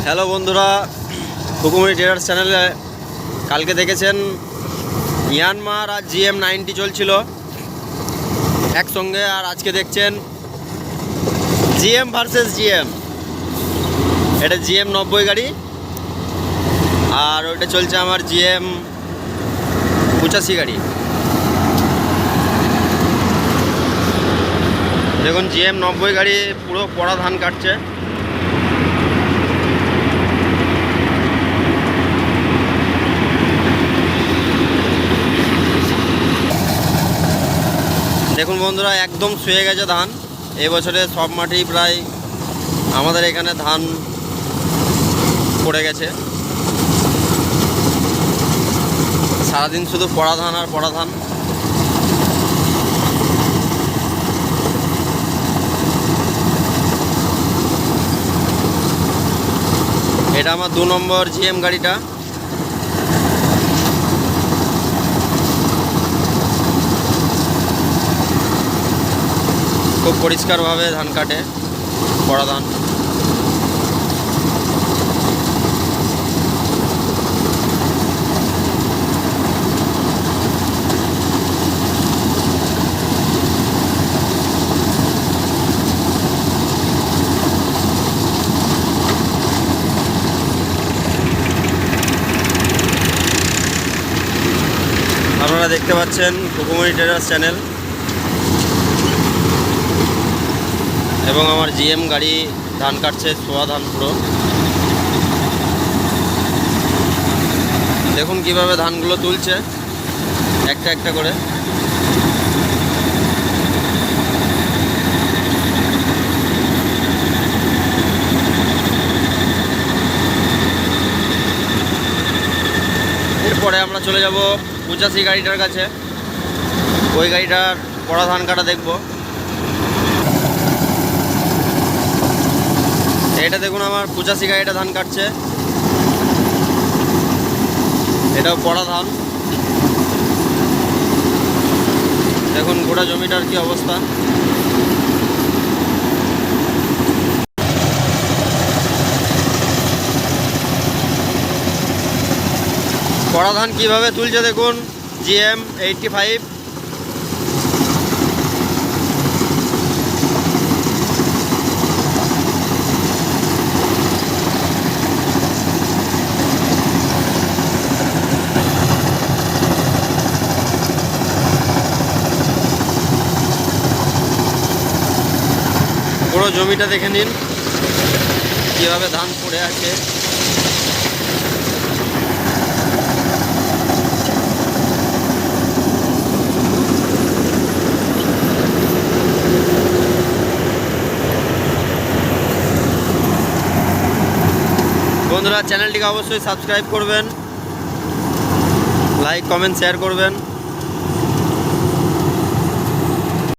Hello বন্ধুরা, হুকুমরি traders চ্যানেলে কালকে দেখেছেন ইয়ানমার আর GM90 চলছিল একসঙ্গে, আর আজকে দেখছেন GM ভার্সেস GM। এটা GM90 গাড়ি আর ওইটা চলছে আমার GM85 গাড়ি। দেখুন GM90 গাড়ি পুরো পড়া ধান কাটছে। দেখুন বন্ধুরা, একদম শুয়ে গেছে ধান। এবছরে সব মাঠেই প্রায় আমাদের এখানে ধান পড়ে গেছে। সারাদিন শুধু পড়া ধান আর পড়া ধান। এটা আমার 2 নম্বর GM গাড়িটা। খুব পরিষ্কারভাবে ধান কাটে, পড়া ধান। আপনারা দেখতে পাচ্ছেন হুকুমরি ট্রেডার্স চ্যানেল এবং আমার GM গাড়ি ধান কাটছে, সোয়া ধান পুরো। দেখুন কিভাবে ধানগুলো তুলছে একটা একটা করে। এরপরে আমরা চলে যাব 85 গাড়িটার কাছে। ওই গাড়িটার পড়া ধান কাটা দেখব। এটা দেখুন আমার 85 গাড়িটা ধান কাটছে। এটাও পড়া ধান। দেখুন গোটা জমিটার কি অবস্থা। পড়া ধান কীভাবে তুলছে দেখুন GM85। পুরো জমিটা দেখে নিন কীভাবে ধান পড়ে আছে। বন্ধুরা, চ্যানেলটিকে অবশ্যই সাবস্ক্রাইব করবেন, লাইক কমেন্ট শেয়ার করবেন।